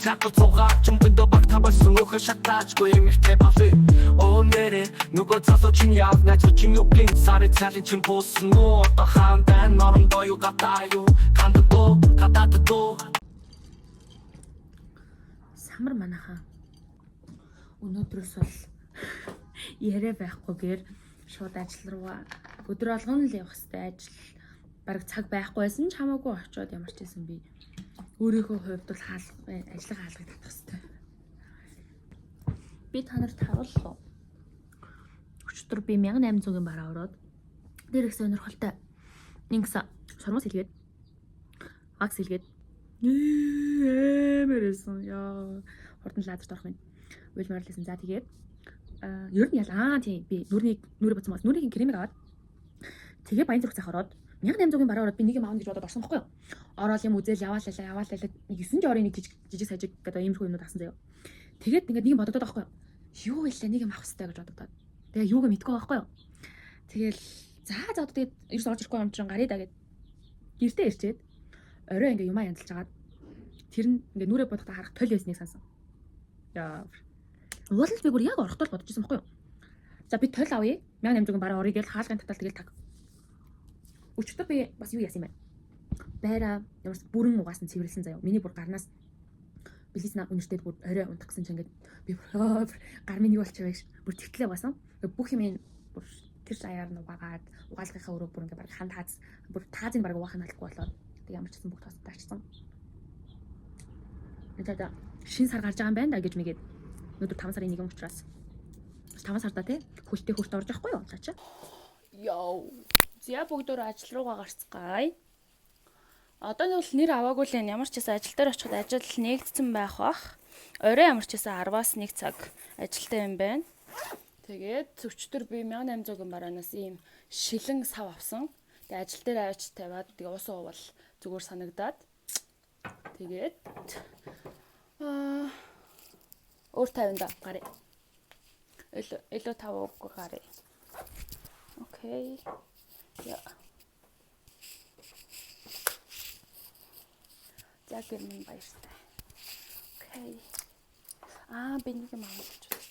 자꾸 속아 정분도 박타볼 승옥을 샷다지고 임일대 밥을 오늘은 누구 져서 중요한 나 저중 욕린 살을 차린 층 보스노 어떠한데 너는 너유 같아요 간다고 가다도 Самар манайхаа өнөөдрөөс бол яриа байхгүйгээр шууд ажил руугаа өдөр болгоно л явах хэрэгтэй. Ажил бараг цаг байхгүй байсан ч хамаагүй очиод ямар ч байсан би өөрийнхөө хувьд бол ажлын хаалгыг татах хэрэгтэй. Би та нарт харууллаа. Өчигдөр би 1800-ын бараа ороод дээр их сонирхолтой нэгсэн шормос хэлгээд акс хэлгээд эмэрэсэн яа хурдан лазерт орох юм. Уйлмаар лсэн. За тэгээд ер нь тийм би нүрээ боцсон бас нүрийн кремиг аваад тэгээ баян зүрх цах ороод 1800-ын бараа ороод би нэг юм аавна гэж бодоод орсон байхгүй юу. Ороод юм үзэл яваалаа 9 жорын нэг жижиг сажиг гэдэг иймэрхүү юмнууд авсан заяа. Тэгээд ингээд нэг юм бодогдоод байхгүй юу. Юу вэ нэг юм авах хэрэгтэй гэж бодогдоод. Тэгээ юугаа мэдгүй байхгүй юу. Тэгэл за одоо тэгээд ерөөс орж ирэхгүй юм чинь гарыг да гэд гэртээ ирчээд орой ингээ юмаа янзалж агаад тэр нь ингээ нүрээ бодохдоо харах тойл байсныг сансан. Яа. Уулал би бүр яг орохдоо бодож байсан байхгүй юу. За би тойл авъя. 1800-ын бараа орё гэж хаалгын татал тэгэл таг. Өчигдөр би бас юу яасан юм бэ? Байраа ямар ч бүрэн угаасан цэвэрлсэн заяа. Миний бүр гарнаас билисна үнэртэй бүр орой унтах гэсэн чинь ингээ би бүр гар минь юу болчих вэ гэж бүр тэгтлээ басан. Бүх юм бүр тэр аяар нь угаагаад угаалгынхаа өрөө бүр ингээ баг хан тааз бүр таазын баг угаах нь алахгүй болоод тэг ямар ч гэсэн бүх тоостой ачсан. Тэгээд шин сар гарч байгаа юм байна да гэж мэгээд өнөөдөр 5 сарын 1 учраас 5 сарда тий хөлтэй хурд орж байхгүй юу чачаа. Йоо. Зя бүгдөө ажил руугаа гарцгаая. Одоо нь бол нэр аваагүй л ямар ч гэсэн ажил дээр очиход ажил нэгдсэн байх бах. Орой ямар ч гэсэн 10-аас 1 цаг ажилтаа юм байна. Тэгээд өчтөр би 1800-ын бараанаас ийм шилэн сав авсан. Тэгээд ажил дээр аваач тавиад тэгээ уусаа уувал зүгээр санагдаад. Тэгээд өөр 50-нд гарыг. Илүү 5 үг гарыг. Окей. Я. За гэрмэн баяртай. Окей. Би нэг юм авах гэж байна.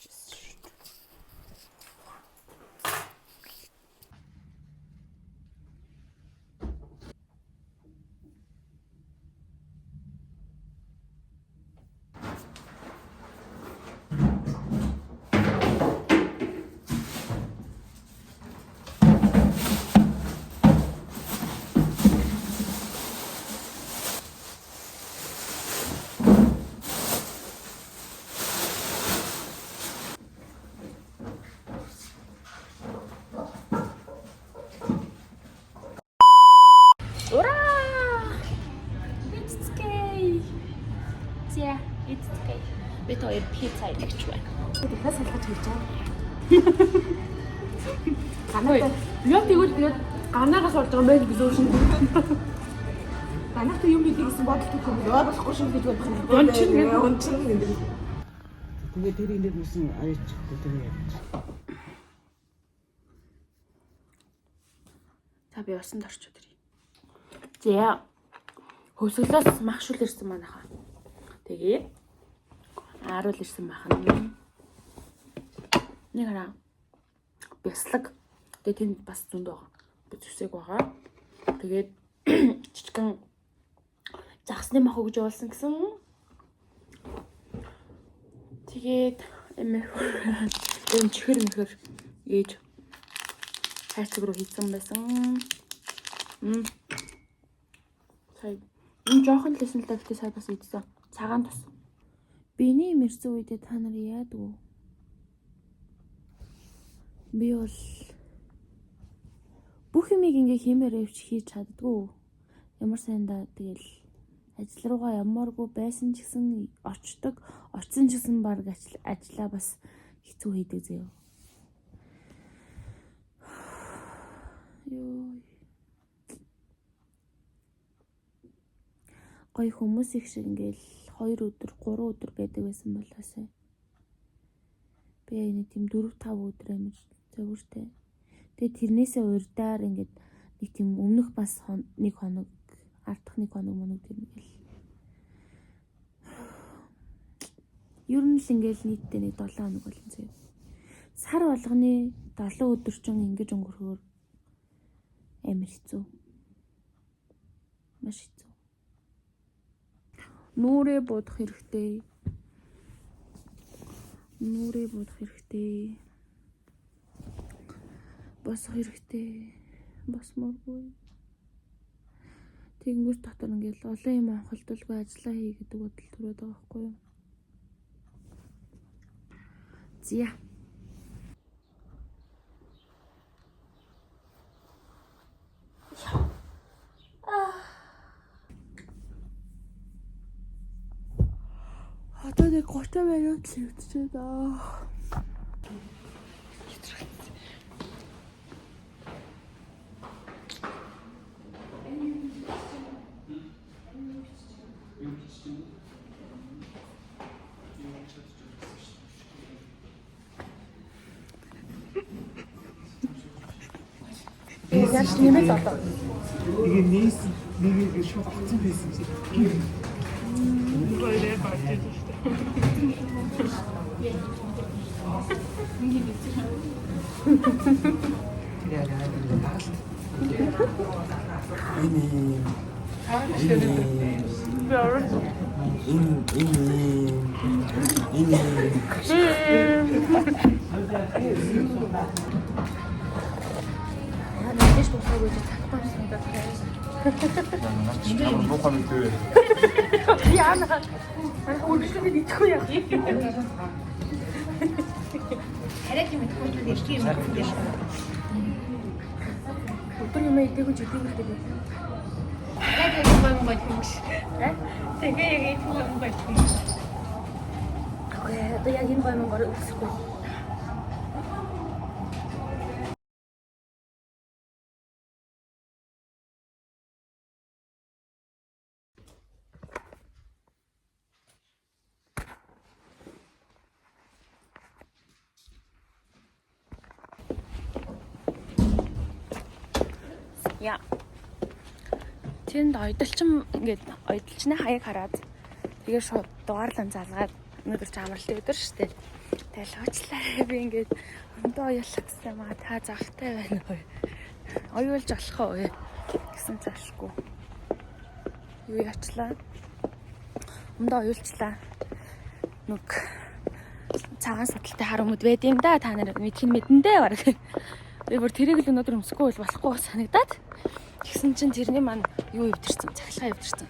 Ура! It's okay. Yeah, it's okay. Би то пицца идэж байна. Тэхээс салгаж хийж байгаа. Яг тэгээд ганаагаас болж байгаа мэн гэсэн шин. Ганагт юм бидий гэсэн бодолт өгөх юм. Яа болохгүй шин гэж бодох юм. Унчин гэдэг. Тэгээд тэр энэ нүсэн аяч гэдэг юм. Та би усанд орчод ирье. За хөвсгөлөөс махшуул ирсэн манайхаа. Тэгээд ааруул ирсэн бахан. Нэг хараа. Бяслаг. Тэгээд тэнд бас зөнд байгаа. Би зүсэг байгаа. Тэгээд жижигэн загсны мах өгж явуулсан гэсэн. Тэгээд энэ чихэр ээж хайцаг руу хийсэн байсан. Сая энэ жоохон л лсэн л дагтээ сая бас ийдсэн. Цагаан тус. Биний мэрсэн үедээ та нар яадаг вэ? Би бол бүх юмыг ингээ хиймээр явж хийж чаддгүй. Ямар сайндаа тэгэл ажил руугаа ямааргүй байсан ч гэсэн очсон ч гэсэн баг ажиллаа бас хэцүү хийдэг заяа. Йоо. Гой хүмүүс их шиг ингээл 2 өдөр 3 өдөр байдаг байсан болоосай. Би энэ тийм 4-5 өдөр амиж зөвөртэй. Тэгээ тэрнээсээ урдаар ингээд нэг тийм өмнөх бас 1 хоног ардах 1 хоног мөнөг тэр ингээл Ер нь л ингээл нийтдээ нэг 7 хоног болно зөө. Сар болгоны 7 өдөржин ингэж өнгөрөхөөр амар хэцүү. Маш хэцүү. Нүрээ бодох хэрэгтэй. Нүрээ бодох хэрэгтэй. Босох хэрэгтэй. Босмооргүй. Тэнгүүс дотор ингээл олон юм анхалдалгүй ажиллаа хий гэдэг бодол төрөөд байгаа байхгүй юу? Зя. Одоо нэг 30 минут л явчихсан даа. Яаж нэмээд одоо. 이게 네이스 네게 шууд авцсан байсан чинь. Böyle bakıyor işte. Надеюсь, что вы будете так Ямар нухам идэв. Яна. Өөрчлөлт хийхгүй яа. Хараад юм идэхгүй л ирчих юм байна. Өдөр юм идэхгүй ч идэхгүй гэдэг. Хараад яг юм гоё юм шиг. Тэгээ яг юм гоё юм. Окей, одоо яг энэ гоё мөнгөөр өсөхгүй. Яа. Тэнд ойдолчин ингээд ойдолчны хаяг хараад тэгээ шууд дугаарлан залгаад өнөөдөр ч амралтын өдөр шүү дээ. Тэгэл уучлаарай би ингээд өндөө уялах гэсэн маа та завтай байна уу? Оюулж болох уу гэсэн ч ашгүй. Юу яачлаа? Өндөө оюулчлаа. Нүг цагаан судалтай хар өмд байд юм да. Та нар мэдэн дээ баг. Би бүр тэрийг л өнөөдөр өмсөхгүй бол болохгүй санагдаад. Тэгсэн чинь тэрний маань юу өвдөрсөн? Цахилгаан өвдөрсөн.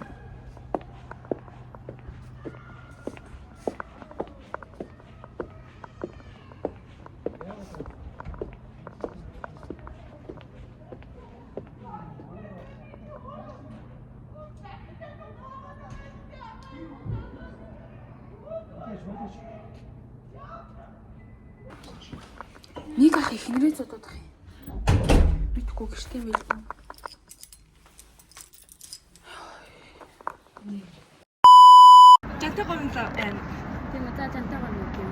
Нэг ах их нэрээ зодод ах юм. Мэдгүй гэртэй байлгүй. Жантай гомлоо байна. Тийм үү, зантайгаа нэг юм.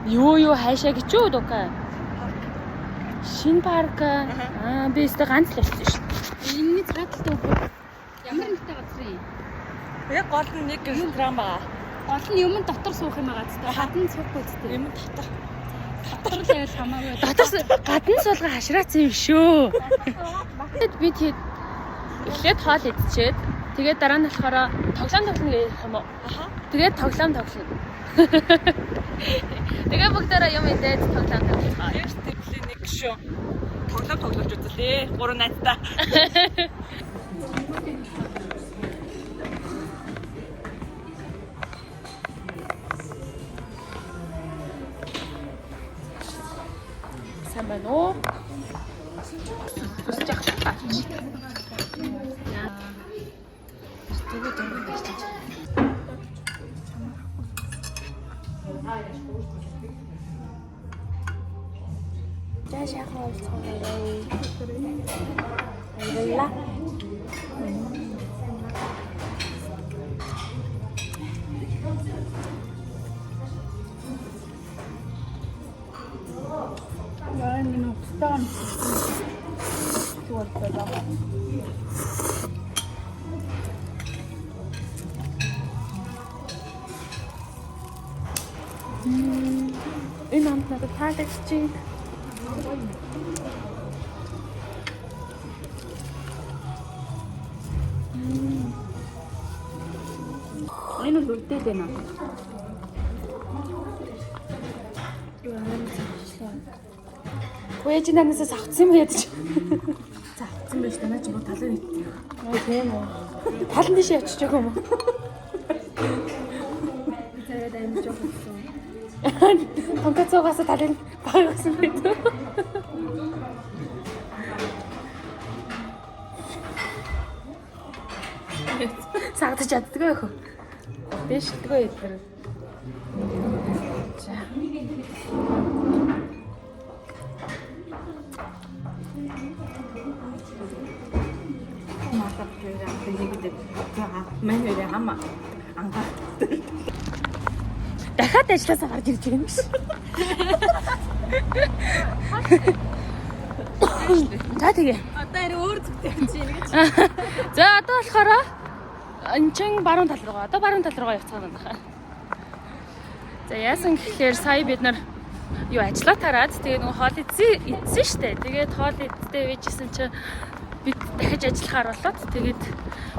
Юу хайшаа гэж үү дукаа. Шин парк. Би өөртөө ганц л очсон шүү дээ. Энэний цааталтай үгүй. Ямар нэгтэй газар юм. Яг гол нь нэг ресторан байгаа. Гол нь юм дотор суух юм байгаа зү. Гадна суухгүй зү. Юм дотор. Дотор л яа хамаагүй. Дотор гадна суулга хашраацсан юм шүү. Тэгэд би тэгэд эхлээд хоол идчихэд тэгээд дараа нь болохоор тоглоом гэх юм уу? Аха. Тэгээд тоглоом. Тэгээ бүгдээрээ юм идээд тоглоом. Яг тэвлээ нэг шүү. Тоглож үзлээ. 3 найзтай. Сайн байна уу? Жаашаа хоолцоорой. Баярлалаа. Яа нэг стан. Тууртаа. надад таалагдчихээн. Энэ л үлдээд байна. Үгүй чи нанасаас авцсан юм ядаж. Авсан байж тань ч муу талын ит. Аа тийм үү. Талан дэше ячиж байгаа юм уу? Тэгээд амиж жоох болсон. Хонкацоогоос талын багасан байт. Сагдаж чаддгүй ах. Биш дгүй тэр. За. Маасаа тэгээд амтыг мань нэрээ хамаа ангаа. Дахиад ажилласаа гарч ирж байгаа юм биш. За тэгээ. Одоо арай өөр зүгтэй юм чи ингэж. За одоо болохоор энэ чин баруун тал руугаа. Одоо баруун тал руугаа явцгаа байна. За яасан гэхлээр сая бид нар юу ажиллаа тараад тэгээд нөгөө хоол идсэн штэ. Тэгээд хоол идтэй байжсэн чинь бид дахиж ажиллахаар болоод тэгээд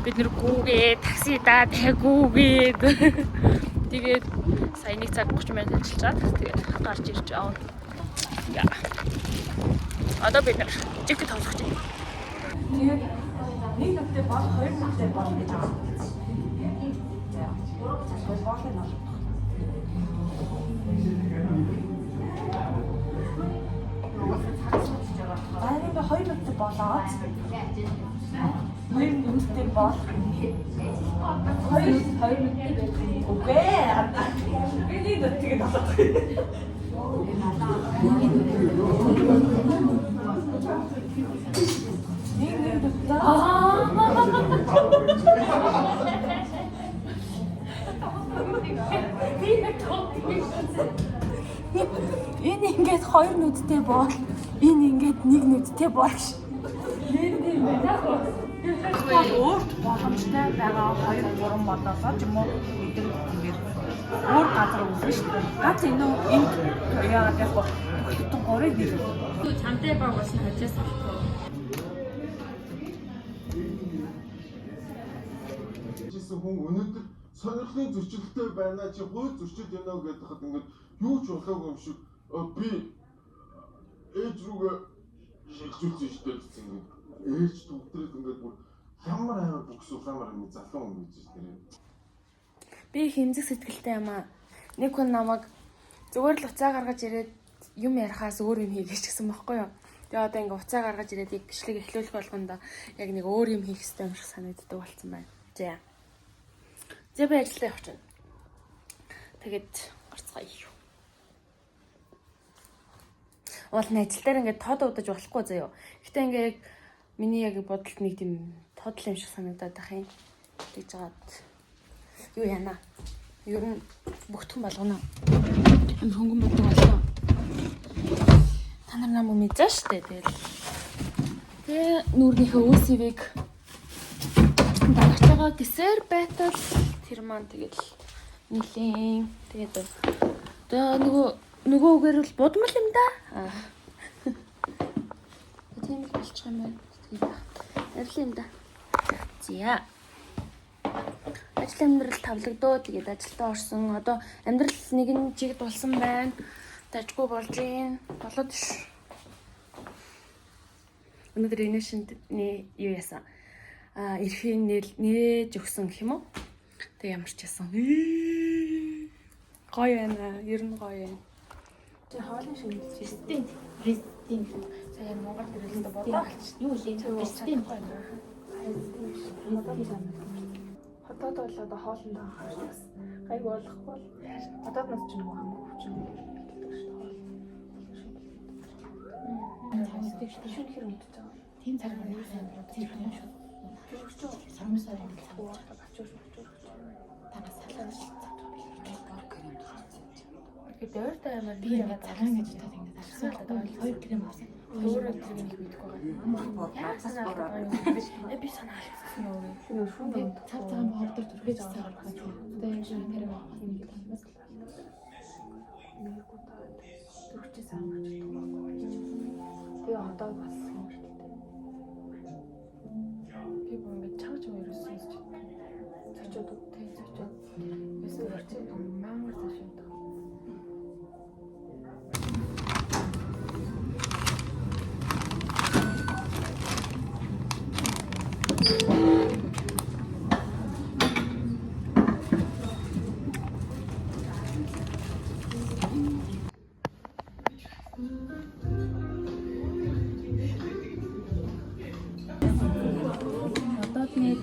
бид нэр гүүгээ таксидаа тагүүгээд тэгээд сая 1 цаг 30 минут ажиллаад тэгээд гарч ирж аав. Яа. Одоо бид нар жигт тоглох чинь. Тэгээд нэг нүдтэй бол хоёр нүдтэй бол гэж аа. Баярын хоёр нүдтэй болоод нэг нүдтэй бол хоёр нүдтэй байх. Үгүй би нэг нүдтэй болоод. Энэ ингээд хоёр нүдтэй бол энэ ингээд нэг нүдтэй бол гэж. Өөрт боломжтой байгаа 2-3 модоосоо ч юм уу ингээд өөр газар үзэн шүү дээ. Гац энэ яагаад яг бүгд горыг дий. Чамтай баг болсон хажаас авахгүй. Жисэн хүн өнөөдөр сонирхлын зөрчилтэй байна чи хууль зөрчил байна уу гэдэг хад ингээд юу ч болоогүй юм шиг би ээж рүүгээ шилжүүлсэн шүү дээ гэсэн ингээд ээж төгтрээд ингээд бүр ямар амар бүкс ухаамаар нэг залуу хүн гэж шүү дээ. Би хэмзэг сэтгэлтэй юм аа. Нэг хүн намайг зүгээр л уцаа гаргаж ирээд юм ярихаас өөр юм хийгээч гэсэн байхгүй юу. Тэгээ одоо ингээ уцаа гаргаж ирээд яг гişлэг эхлүүлэх болгондоо яг нэг өөр юм хийх хэрэгтэй юм шиг санагддаг болсон байна. За. За би ажиллаа явах чинь. Тэгээд гарцгаая юу. Уул ажил дээр ингээ тод удаж болохгүй заяа. Гэтэ ингээ яг миний яг бодолд нэг тийм тодл юм шиг санагдаад байх юм. Тэгж жагаад юу яана. Ер нь бүгдхэн болгоно. Энэ хөнгөн боддог болоо. Та нар намайг мэдээ штэ тэгэл. Тэгээ нүүрнийхээ өөсөвийг дараач байгаа десер байтал тэр маань тэгэл нилийн тэгээд одоо нөгөөгээр бол будмал юм да. Тийм л болчих юм байна. Тэгээд арил юм да. За. Ажил амьдрал тавлагдөө тэгээд ажилдаа орсон. Одоо амьдрал нэгэн чигд болсон байна. Дажгүй болж гин. Болоод ш. Өнөөдөр инэшний юу яасан? Эрхийн нээж өгсөн гэх юм уу? Тэг ямар ч яасан. Гоё байна. Ер нь гоё байна. Тэ хоолны шиг Президент. Сая Монгол төрөлд бодоо. Юу л энэ президент байна. Хотод бол одоо хоолнд анхаарч бас гайг болохгүй. Хотодноос ч нэг хамаагүй хүчин бэлддэг шүү дээ. Шүн хэр мэдэж байгаа. Тийм цаг байна. Тийм шүү. Самсаар Ачууш. танаас салаад тэгээд өөртөө амар би яагаад цагаан гэж бодоод ингэж асуулаад байгаа. 2 грэм авсан. Өөрөө тэр нэг мэдгүй байгаа. Яасан аа би санаа алдсан юм. Шүн шүн Цаг цагаан боордор төрхөж цагаан байна. Тэгээд энэ тэр нэг удаа одоо бас юм шүү дээ. Би бүр ингэж чааж юм ерөөсөн ч зочод үтэй зочод эсвэл орчин мангар ташин та. Одоо нэг